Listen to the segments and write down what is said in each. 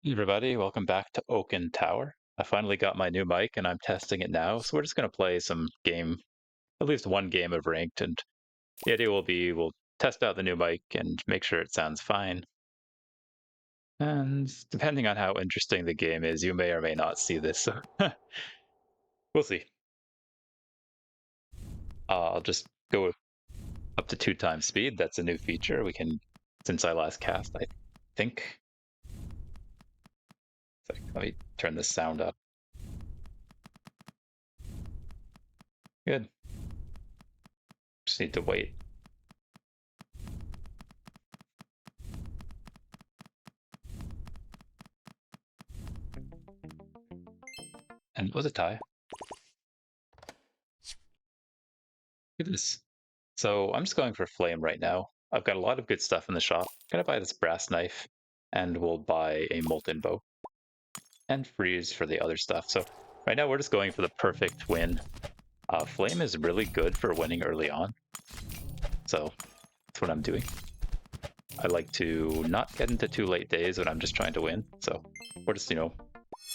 Hey everybody, welcome back to Oaken Tower. I finally got my new mic and I'm testing it now, so we're just going to play some game, at least one game of ranked, and the idea will be we'll test out the new mic and make sure it sounds fine. And depending on how interesting the game is, you may or may not see this, so we'll see. I'll just go up to 2 times speed. That's a new feature we can, since I last cast, I think. Let me turn this sound up. Good. Just need to wait. And it was a tie. Look at this. So I'm just going for flame right now. I've got a lot of good stuff in the shop. Gonna buy this brass knife, and we'll buy a molten bow and freeze for the other stuff. So right now we're just going for the perfect win. Flame is really good for winning early on, so that's what I'm doing. I like to not get into too late days when I'm just trying to win. So we're just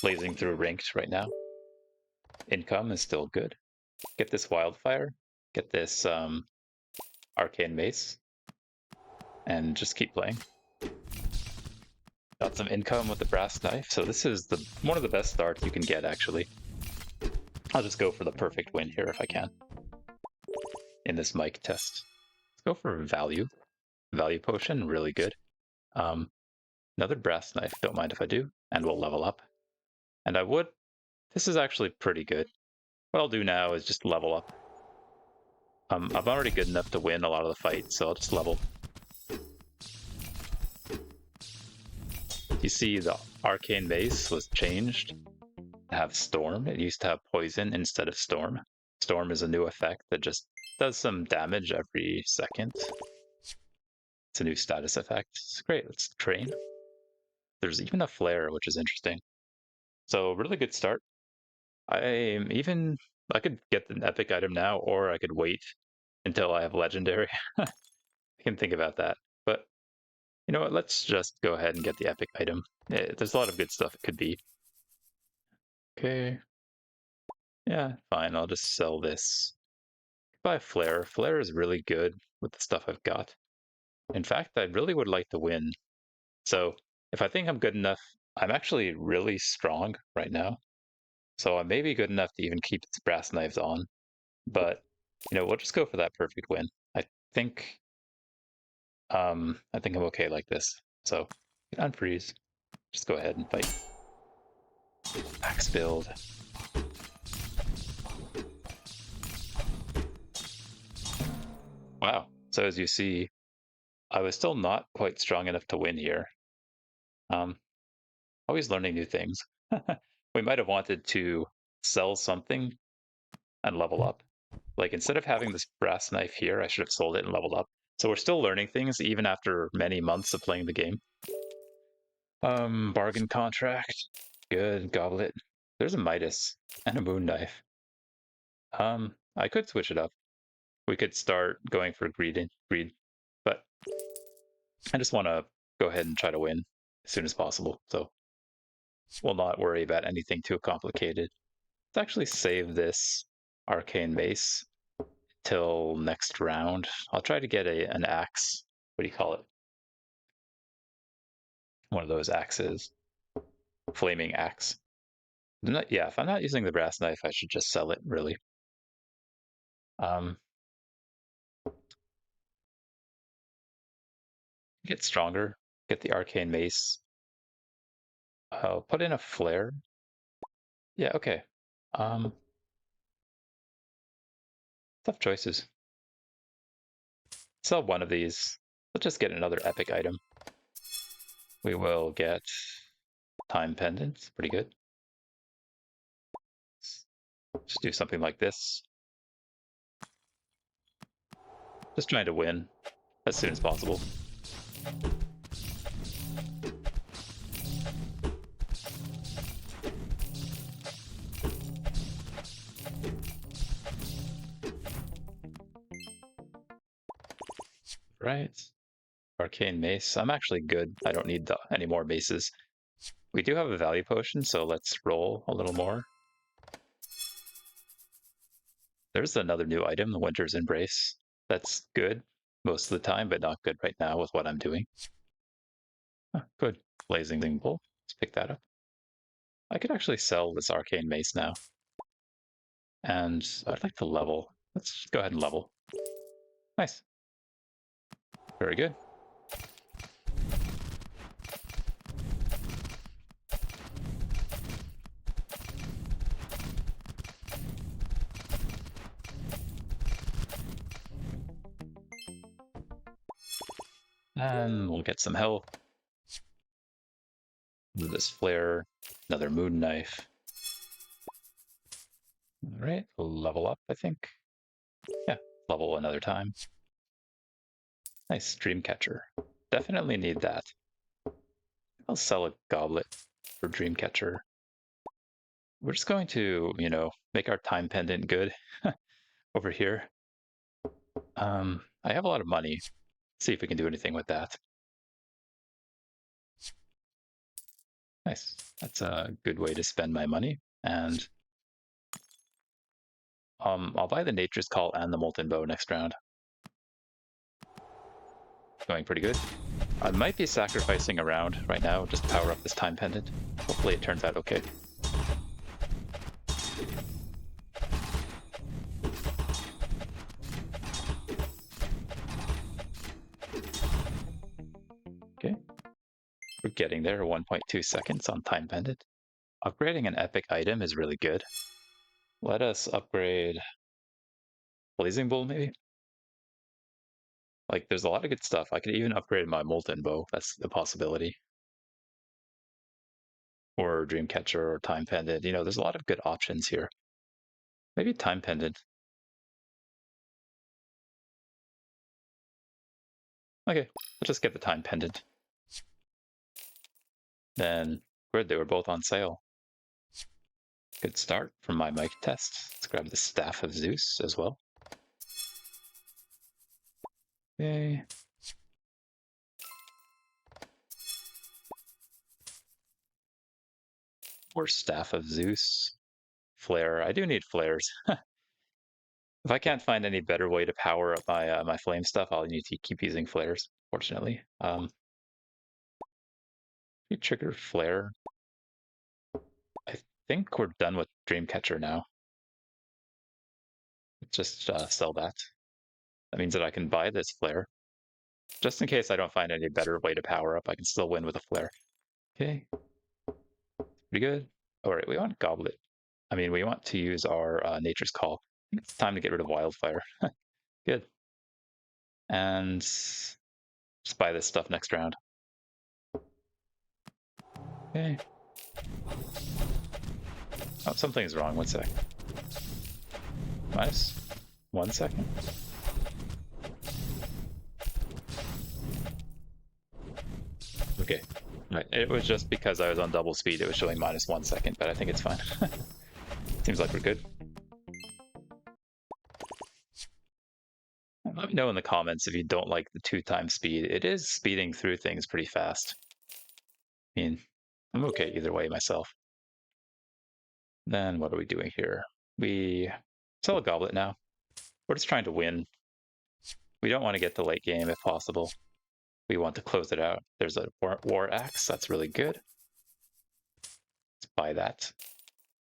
blazing through ranked right now. Income is still good. Get this wildfire. Get this arcane mace. And just keep playing. Got some income with the brass knife, so this is one of the best starts you can get, actually. I'll just go for the perfect win here if I can in this mic test. Let's go for value. Value potion, really good. Another brass knife, don't mind if I do, and we'll level up. And this is actually pretty good. What I'll do now is just level up. I'm already good enough to win a lot of the fights, so I'll just level. You see the arcane mace was changed to have storm. It used to have poison instead of storm. Storm is a new effect that just does some damage every second. It's a new status effect. It's great. Let's train. There's even a flare, which is interesting. So really good start. I could get the epic item now, or I could wait until I have legendary. I can think about that. But you know what? Let's just go ahead and get the epic item. There's a lot of good stuff it could be. Okay. Yeah, fine. I'll just sell this. Buy Flare. Flare is really good with the stuff I've got. In fact, I really would like to win. So if I think I'm good enough, I'm actually really strong right now. So I may be good enough to even keep its brass knives on. But we'll just go for that perfect win. Think I think I'm okay like this. So unfreeze. Just go ahead and fight. Max build. Wow. So as you see, I was still not quite strong enough to win here. Always learning new things. We might have wanted to sell something and level up. Like instead of having this brass knife here, I should have sold it and leveled up. So we're still learning things even after many months of playing the game. Bargain contract. Good. Goblet. There's a Midas and a moon knife. I could switch it up. We could start going for greed, but I just want to go ahead and try to win as soon as possible. So we'll not worry about anything too complicated. Let's actually save this arcane mace till next round. I'll try to get an axe. What do you call it? One of those axes. Flaming axe. Yeah, if I'm not using the brass knife, I should just sell it, really. Get stronger. Get the arcane mace. I'll put in a flare. Yeah, okay. Tough choices. Sell one of these. Let's just get another epic item. We will get time pendants. Pretty good. Just do something like this. Just trying to win as soon as possible. Right. Arcane mace. I'm actually good. I don't need any more maces. We do have a value potion, so let's roll a little more. There's another new item, the Winter's Embrace. That's good most of the time, but not good right now with what I'm doing. Good. Blazing Bolt. Let's pick that up. I could actually sell this Arcane Mace now. And I'd like to level. Let's just go ahead and level. Nice. Very good. And we'll get some health. This flare, another moon knife. All right, level up, I think. Yeah, level another time. Nice dream catcher. Definitely need that. I'll sell a goblet for dream catcher. We're just going to, make our time pendant good over here. I have a lot of money. See if we can do anything with that. Nice. That's a good way to spend my money. And I'll buy the Nature's Call and the Molten Bow next round. Going pretty good. I might be sacrificing a round right now just to power up this time pendant. Hopefully it turns out okay. Okay. We're getting there, 1.2 seconds on time pendant. Upgrading an epic item is really good. Let us upgrade Blazing Bull, maybe? Like, there's a lot of good stuff. I could even upgrade my Molten Bow. That's a possibility. Or Dreamcatcher or Time Pendant. There's a lot of good options here. Maybe Time Pendant. Okay, let's just get the Time Pendant. Then, good, they were both on sale. Good start from my mic test. Let's grab the Staff of Zeus as well. Okay. Or Staff of Zeus. Flare. I do need flares. If I can't find any better way to power up my flame stuff, I'll need to keep using flares, fortunately. You trigger flare. I think we're done with Dreamcatcher now. Just sell that. That means that I can buy this flare. Just in case I don't find any better way to power up, I can still win with a flare. Okay. Pretty good. All right, we want Goblet. We want to use our Nature's Call. I think it's time to get rid of Wildfire. Good. And just buy this stuff next round. Okay. Oh, something's wrong. 1 sec. Nice. 1 second. Okay. Right. It was just because I was on double speed, it was showing -1 second, but I think it's fine. Seems like we're good. Let me know in the comments if you don't like the 2x speed. It is speeding through things pretty fast. I'm okay either way myself. Then what are we doing here? We sell a goblet now. We're just trying to win. We don't want to get the late game if possible. We want to close it out. There's a war axe. That's really good. Let's buy that.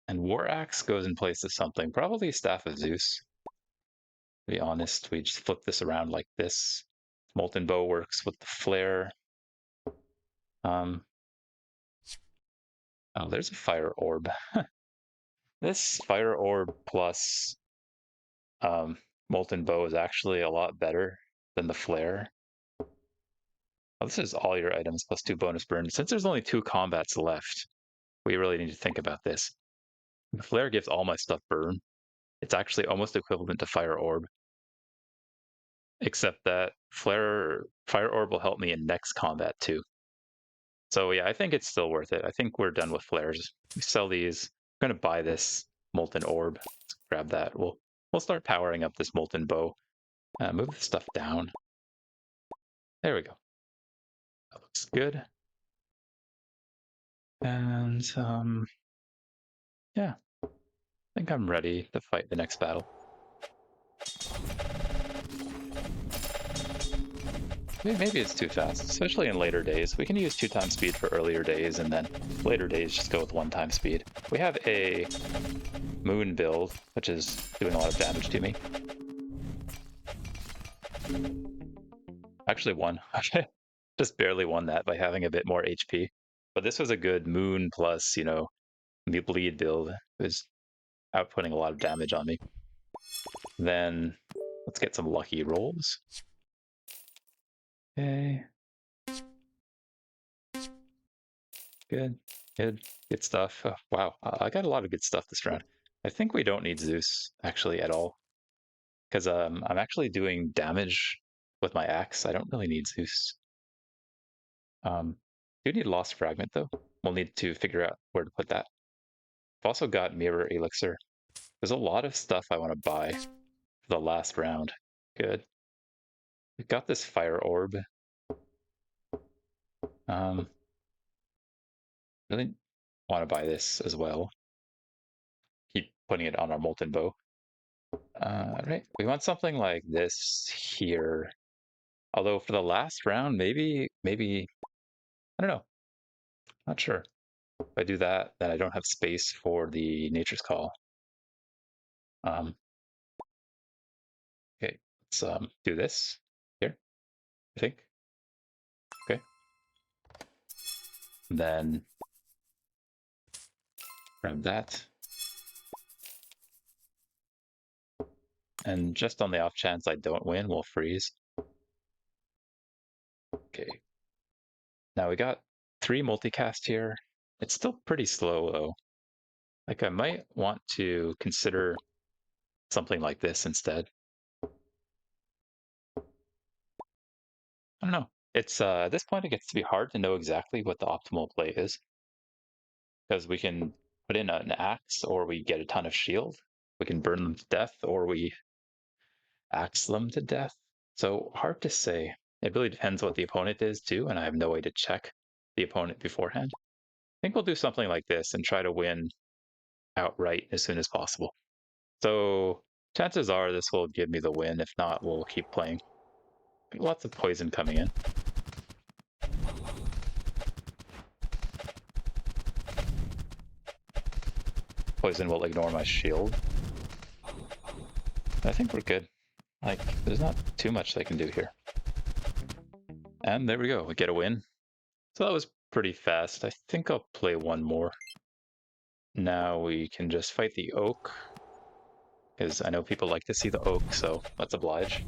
And war axe goes in place of something, probably Staff of Zeus. To be honest, we just flip this around like this. Molten Bow works with the flare. Oh, there's a fire orb. This fire orb plus Molten Bow is actually a lot better than the flare. Oh, this is all your items plus 2 bonus burn. Since there's only 2 combats left, we really need to think about this. The flare gives all my stuff burn. It's actually almost equivalent to fire orb. Except that fire orb will help me in next combat too. So yeah, I think it's still worth it. I think we're done with flares. We sell these. I'm gonna buy this molten orb. Let's grab that. We'll start powering up this molten bow. Move the stuff down. There we go. That looks good. And yeah, I think I'm ready to fight the next battle. Maybe it's too fast, especially in later days. We can use 2x speed for earlier days, and then later days just go with 1x speed. We have a moon build, which is doing a lot of damage to me. Actually won. Just barely won that by having a bit more HP. But this was a good moon plus, bleed build. It was outputting a lot of damage on me. Then let's get some lucky rolls. Okay. Good, good stuff. Oh, wow, I got a lot of good stuff this round. I think we don't need Zeus actually at all, because I'm actually doing damage with my axe. I don't really need Zeus. Do need Lost Fragment though. We'll need to figure out where to put that. I've also got Mirror Elixir. There's a lot of stuff I want to buy for the last round. Good. We've got this Fire Orb. Um, really want to buy this as well. Keep putting it on our Molten Bow. Right, we want something like this here. Although for the last round, maybe, I don't know. Not sure. If I do that, then I don't have space for the Nature's Call. Okay, let's do this here, I think. Okay. Then grab that. And just on the off chance I don't win, we'll freeze. Okay. Now we got 3 multicast here. It's still pretty slow though. Like I might want to consider something like this instead. I don't know. It's at this point it gets to be hard to know exactly what the optimal play is, because we can put in an axe or we get a ton of shield. We can burn them to death or we axe them to death. So hard to say. It really depends what the opponent is too, and I have no way to check the opponent beforehand. I think we'll do something like this and try to win outright as soon as possible. So chances are this will give me the win. If not, we'll keep playing. Lots of poison coming in. Poison will ignore my shield. I think we're good. Like, there's not too much they can do here. And there we go, we get a win. So that was pretty fast. I think I'll play one more. Now we can just fight the oak, because I know people like to see the oak, so let's oblige.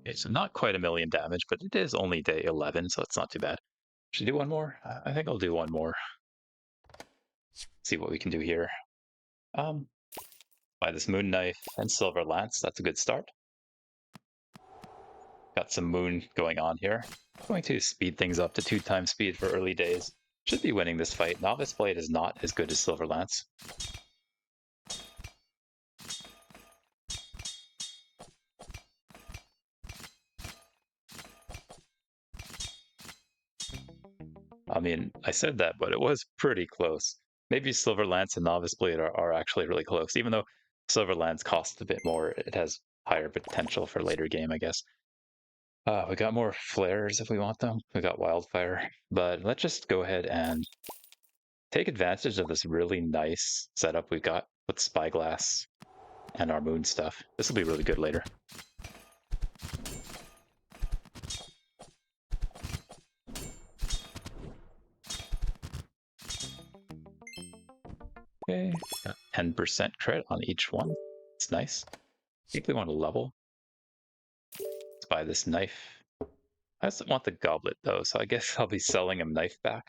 Okay, so not quite a million damage, but it is only day 11, so it's not too bad. Should I do one more? I think I'll do one more. See what we can do here. Buy this moon knife and silver lance. That's a good start. Got some moon going on here. I'm going to speed things up to 2x speed for early days. Should be winning this fight. Novice Blade is not as good as Silver Lance. I mean, I said that, but it was pretty close. Maybe Silver Lance and Novice Blade are actually really close, even though Silver Lance costs a bit more. It has higher potential for later game, I guess. We got more flares if we want them. We got Wildfire, but let's just go ahead and take advantage of this really nice setup we've got with Spyglass and our moon stuff. This will be really good later. Okay, got 10% crit on each one. It's nice. I think we want to level. Let's buy this knife. I also want the goblet though, so I guess I'll be selling him knife back.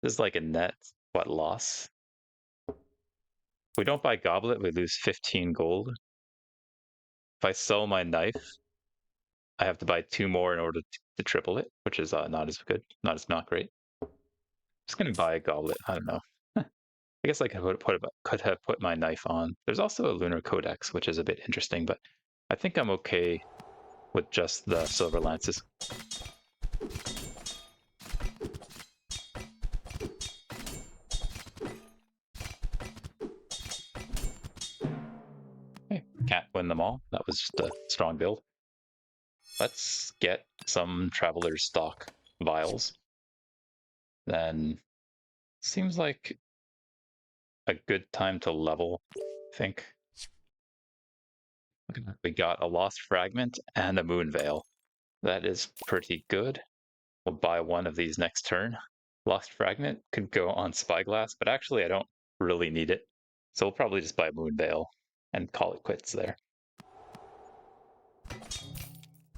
This is like a net, what, loss? If we don't buy goblet, we lose 15 gold. If I sell my knife, I have to buy 2 more in order to triple it, which is not as good, not great. Just gonna buy a goblet. I don't know. I guess I could have put my knife on. There's also a lunar codex, which is a bit interesting, but I think I'm okay with just the silver lances. Okay, can't win them all. That was just a strong build. Let's get some traveler's stock vials. Then seems like a good time to level, I think. We got a lost fragment and a moon veil. That is pretty good. We'll buy one of these next turn. Lost fragment could go on spyglass, but actually I don't really need it. So we'll probably just buy moon veil and call it quits there.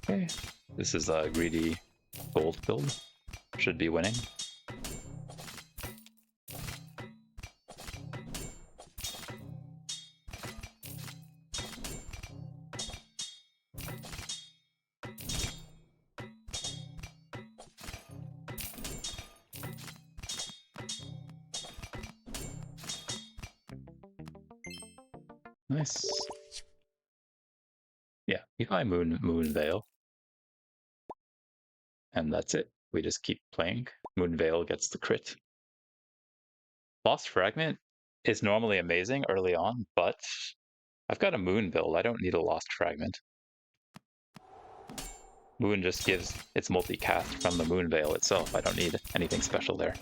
Okay, this is a greedy gold build. Should be winning. Nice. Yeah, we buy moon veil. And that's it. We just keep playing. Moon veil gets the crit. Lost fragment is normally amazing early on, but I've got a moon build. I don't need a lost fragment. Moon just gives its multicast from the moon veil itself. I don't need anything special there.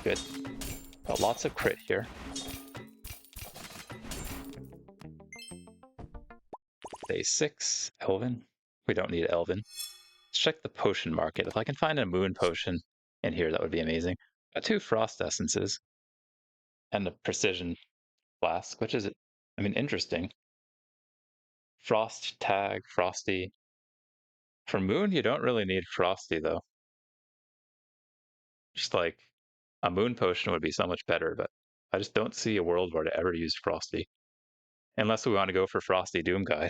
Good. Got lots of crit here. Day 6, Elven. We don't need Elven. Let's check the potion market. If I can find a moon potion in here, that would be amazing. Got 2 frost essences and a precision flask, which is, I mean, interesting. Frost tag, frosty. For moon, you don't really need frosty though. Just like a moon potion would be so much better, but I just don't see a world where to ever use frosty. Unless we want to go for frosty doom guy.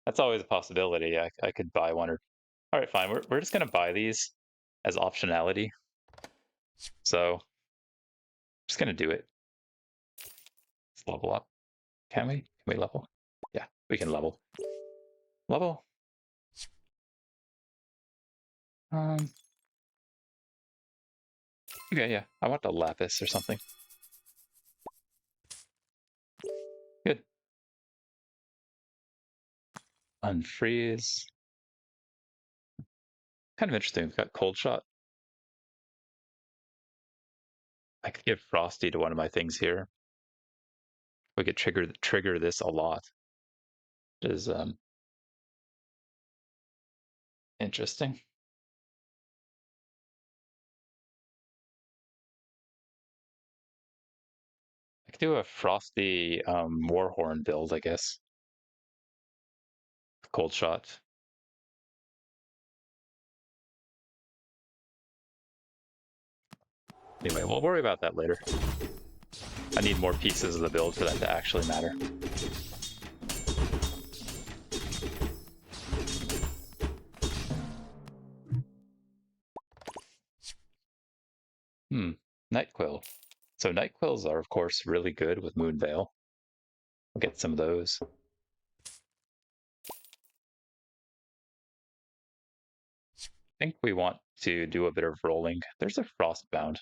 That's always a possibility. I could buy one or all right, fine. We're just gonna buy these as optionality. So just gonna do it. Let's level up. Can we? Can we level? Yeah, we can level. Level. Um okay, yeah. I want the lapis or something. Good. Unfreeze. Kind of interesting. We've got cold shot. I could give frosty to one of my things here. We could trigger this a lot. Which is interesting. I could do a frosty warhorn build, I guess. Cold shot. Anyway, we'll worry about that later. I need more pieces of the build for that to actually matter. Night Quill. So Night Quills are, of course, really good with Moon Veil. We'll get some of those. I think we want to do a bit of rolling. There's a Frostbound.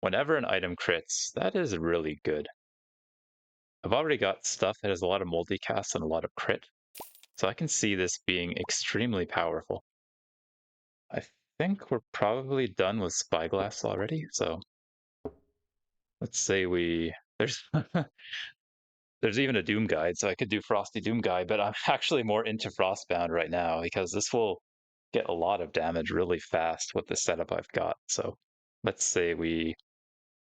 Whenever an item crits, that is really good. I've already got stuff that has a lot of multicast and a lot of crit, so I can see this being extremely powerful. I think we're probably done with Spyglass already, so let's say there's there's even a Doom Guide, so I could do Frosty Doom Guide, but I'm actually more into Frostbound right now because this will get a lot of damage really fast with the setup I've got. So let's say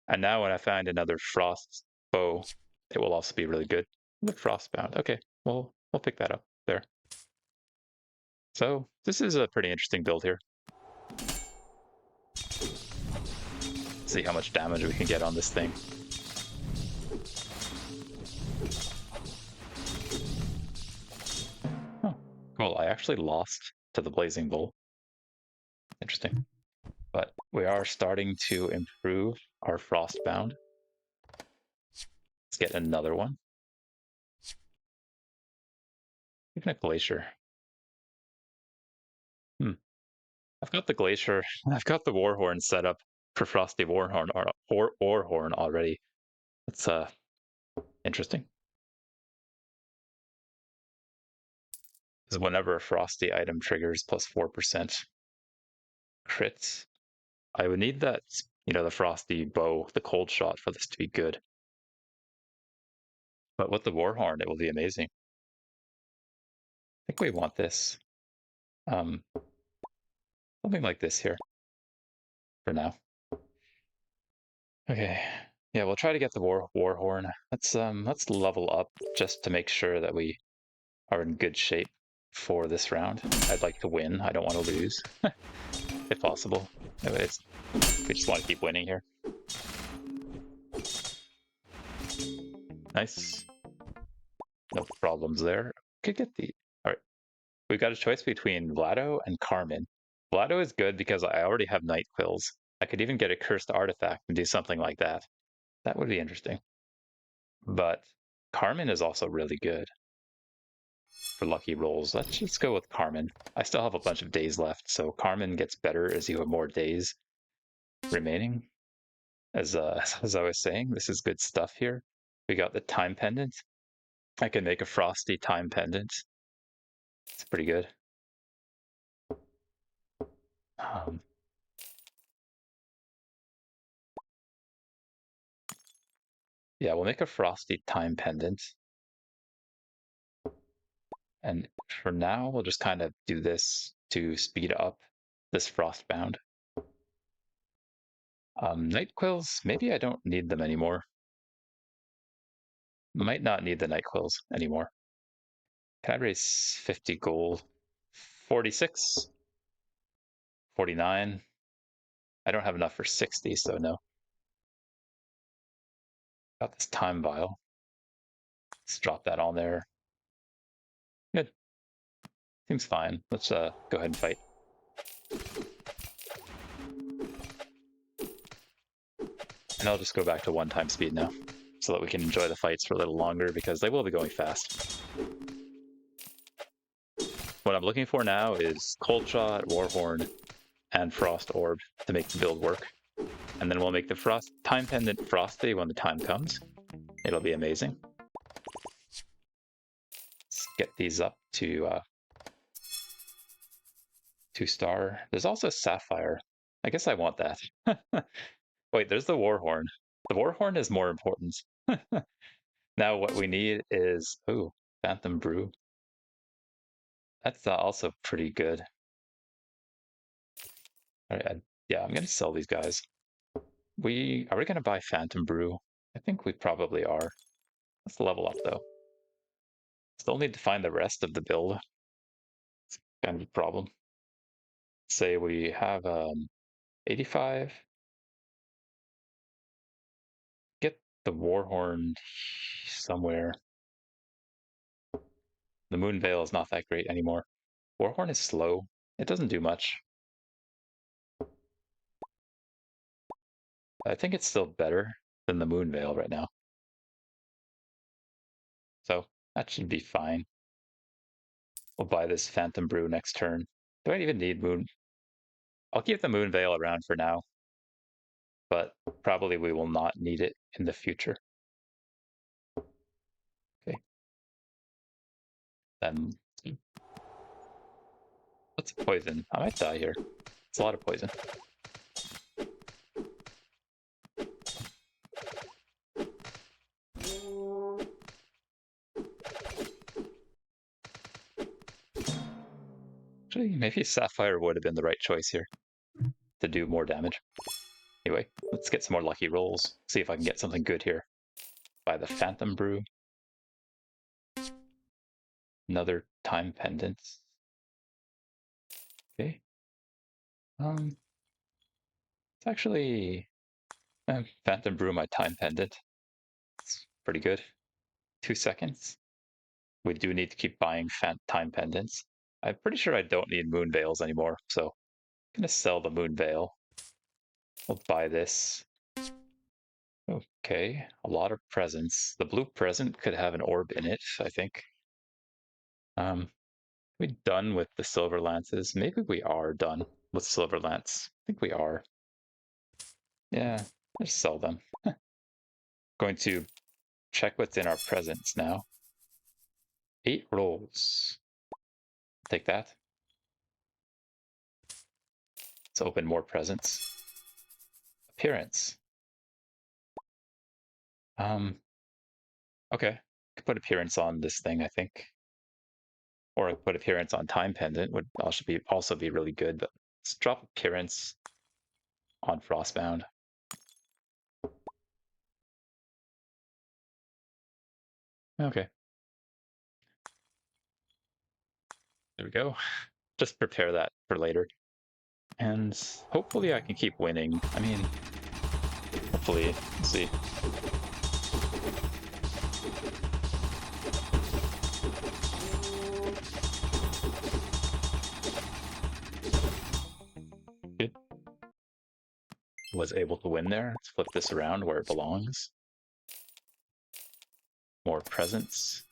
and now when I find another Frost bow, it will also be really good with Frostbound. Okay, we'll pick that up there. So this is a pretty interesting build here. See how much damage we can get on this thing. Oh, cool. I actually lost to the Blazing Bull. Interesting. But we are starting to improve our Frostbound. Let's get another one. Even a Glacier. I've got the Glacier. I've got the Warhorn set up for Frosty Warhorn or Warhorn already. It's interesting. Because whenever a Frosty item triggers plus 4% crits, I would need that, the Frosty bow, the cold shot for this to be good. But with the Warhorn, it will be amazing. I think we want this. Something like this here for now. Okay. Yeah, we'll try to get the Warhorn. Let's level up just to make sure that we are in good shape for this round. I'd like to win. I don't want to lose, if possible. Anyways, we just want to keep winning here. Nice. No problems there. Could get the... All right. We've got a choice between Vlado and Carmen. Vlado is good because I already have Night Quills. I could even get a Cursed Artifact and do something like that. That would be interesting. But Carmen is also really good for lucky rolls. Let's just go with Carmen. I still have a bunch of days left, so Carmen gets better as you have more days remaining. As I was saying, this is good stuff here. We got the Time Pendant. I can make a Frosty Time Pendant. It's pretty good. Yeah, we'll make a Frosty Time Pendant. And for now, we'll just kind of do this to speed up this Frostbound. Night Quills, maybe I don't need them anymore. Might not need the Night Quills anymore. Can I raise 50 gold? 46? 49? I don't have enough for 60, so no. Got this Time Vial. Let's drop that on there. Good. Seems fine. Let's go ahead and fight. And I'll just go back to 1 time speed now, so that we can enjoy the fights for a little longer, because they will be going fast. What I'm looking for now is Cold Shot, Warhorn, and Frost Orb to make the build work. And then we'll make the Time Pendant Frosty when the time comes. It'll be amazing. Let's get these up to 2-star. There's also Sapphire. I guess I want that. Wait, there's the Warhorn. The Warhorn is more important. Now what we need is, Phantom Brew. That's also pretty good. All right, yeah, I'm gonna sell these guys. Are we gonna buy Phantom Brew? I think we probably are. Let's level up though. Still need to find the rest of the build. It's kind of a problem. Say we have 85. Get the Warhorn somewhere. The Moon Veil is not that great anymore. Warhorn is slow. It doesn't do much. I think it's still better than the Moon Veil right now. So that should be fine. We'll buy this Phantom Brew next turn. Do I even need Moon? I'll keep the Moon Veil around for now, but probably we will not need it in the future. Okay. Then what's poison? I might die here. It's a lot of poison. Actually, maybe Sapphire would have been the right choice here to do more damage. Anyway, let's get some more lucky rolls. See if I can get something good here. Buy the Phantom Brew. Another Time Pendant. Okay. It's actually Phantom Brew my time pendant. It's pretty good. 2 seconds. We do need to keep buying time pendants. I'm pretty sure I don't need moon veils anymore, so I'm gonna sell the moon veil. We'll buy this. Okay, a lot of presents. The blue present could have an orb in it, I think. We done with the silver lances? Maybe we are done with silver lance. I think we are. Yeah, let's sell them. Going to check what's in our presents now. 8 rolls. Take that. Let's open more presents. Appearance. Okay. Could put appearance on this thing, I think. Or put appearance on time pendant would also be really good, but let's drop appearance on Frostbound. Okay. There we go. Just prepare that for later. And hopefully I can keep winning. I mean, hopefully. Let's see. Good. Was able to win there. Let's flip this around where it belongs. More presents.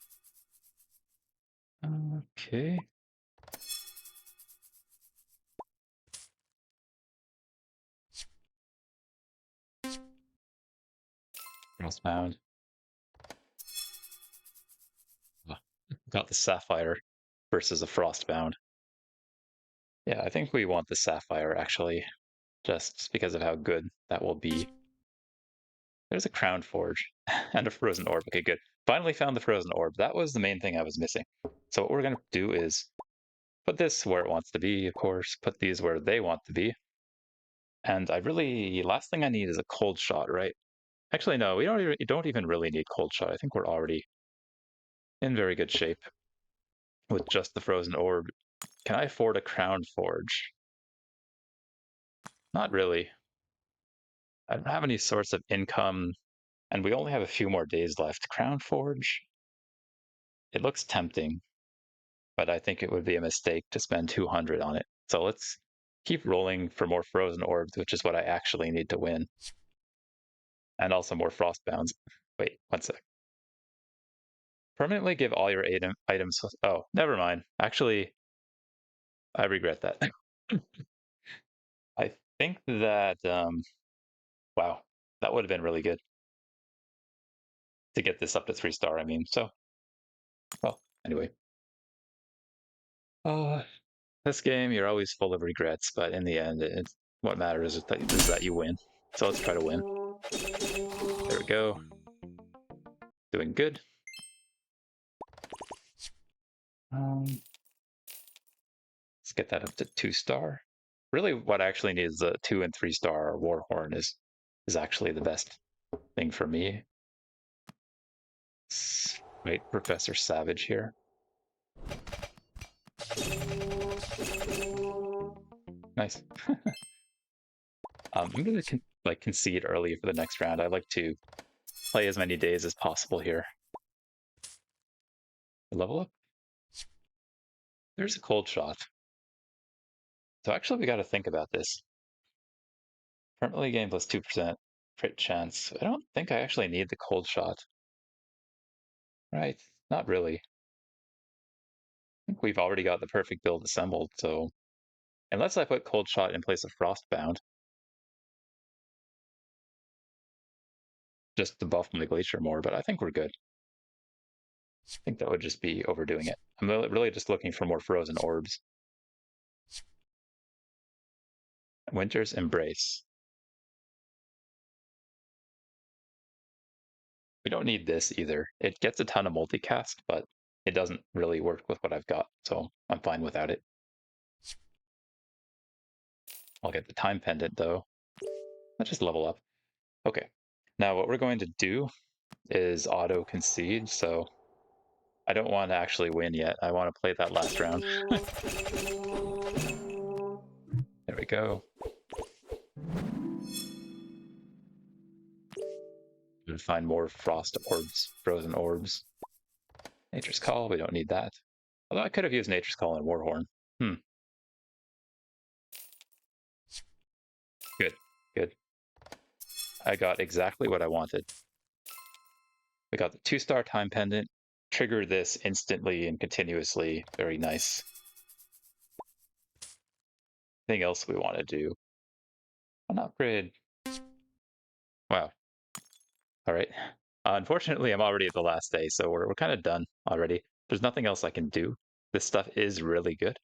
Okay. Frostbound. Got the Sapphire versus a Frostbound. Yeah, I think we want the Sapphire actually, just because of how good that will be. There's a Crown Forge and a Frozen Orb. Okay, good. Finally found the Frozen Orb. That was the main thing I was missing. So what we're going to do is put this where it wants to be, of course, put these where they want to be. And last thing I need is a cold shot, right? Actually, no, we don't even really need cold shot. I think we're already in very good shape with just the Frozen Orb. Can I afford a Crown Forge? Not really. I don't have any source of income, and we only have a few more days left. Crown Forge, it looks tempting, but I think it would be a mistake to spend 200 on it. So let's keep rolling for more Frozen Orbs, which is what I actually need to win. And also more Frostbounds. Wait, one sec. Permanently give all your items. Oh, never mind. Actually, I regret that. I think that, wow, that would have been really good to get this up to 3-star. I mean, so, well, anyway. This game, you're always full of regrets, but in the end, what matters is that you win. So let's try to win. There we go. Doing good. Let's get that up to 2-star. Really, what I actually need is a 2 and 3-star Warhorn is actually the best thing for me. Wait, Professor Savage here. Nice. I'm gonna concede early for the next round. I like to play as many days as possible here. Level up. There's a cold shot. So actually, we got to think about this. Permanently gain plus 2% crit chance. I don't think I actually need the cold shot. Right? Not really. I think we've already got the perfect build assembled, so unless I put cold shot in place of frostbound, just to buff my glacier more, but I think we're good. I think that would just be overdoing it. I'm really just looking for more frozen orbs. Winter's Embrace. We don't need this either. It gets a ton of multicast, but it doesn't really work with what I've got, so I'm fine without it. I'll get the time pendant though. Let's just level up. Okay. Now what we're going to do is auto concede, so I don't want to actually win yet. I want to play that last round. go. Gonna find more frost orbs, frozen orbs. Nature's Call, we don't need that. Although I could have used Nature's Call and Warhorn. Good, good. I got exactly what I wanted. We got the 2-star time pendant. Trigger this instantly and continuously. Very nice. Anything else we want to do? An upgrade. Wow. All right. Unfortunately, I'm already at the last day, so we're kind of done already. There's nothing else I can do. This stuff is really good,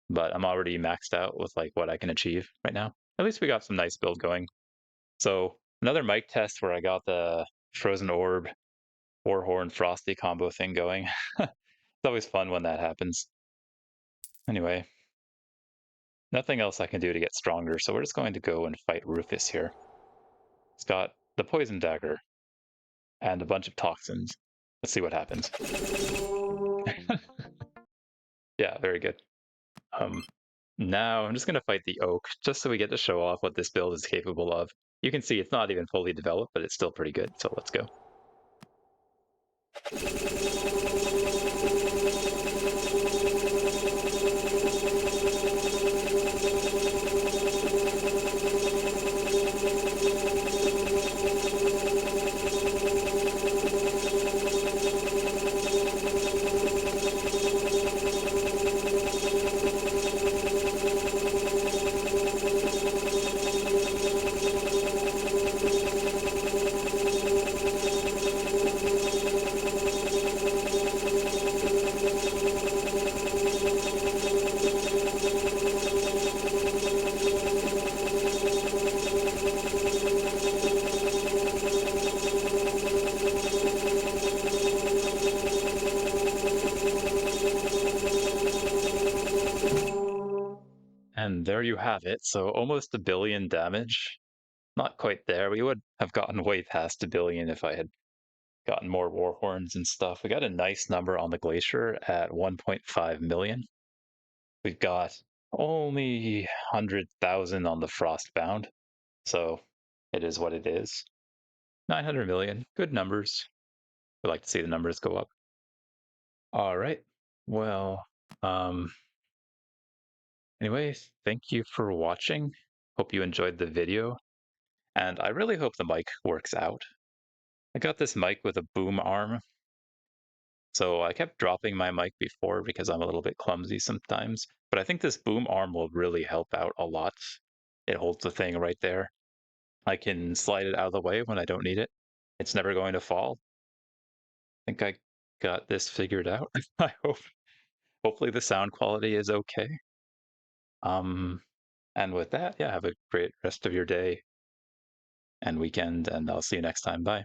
but I'm already maxed out with like what I can achieve right now. At least we got some nice build going. So another mic test where I got the Frozen Orb, Warhorn, Frosty combo thing going. It's always fun when that happens. Anyway, nothing else I can do to get stronger, so we're just going to go and fight Rufus here. He's got the Poison Dagger and a bunch of toxins. Let's see what happens. Yeah, very good. Now I'm just going to fight the Oak, just so we get to show off what this build is capable of. You can see it's not even fully developed, but it's still pretty good, so let's go. And there you have it. So almost 1 billion damage. Not quite there. We would have gotten way past 1 billion if I had gotten more Warhorns and stuff. We got a nice number on the Glacier at 1.5 million. We've got only 100,000 on the Frostbound. So it is what it is. 900 million. Good numbers. We like to see the numbers go up. All right. Well, anyway, thank you for watching. Hope you enjoyed the video. And I really hope the mic works out. I got this mic with a boom arm. So I kept dropping my mic before because I'm a little bit clumsy sometimes. But I think this boom arm will really help out a lot. It holds the thing right there. I can slide it out of the way when I don't need it. It's never going to fall. I think I got this figured out. I hope. Hopefully the sound quality is okay. And with that, yeah, have a great rest of your day and weekend, and I'll see you next time. Bye.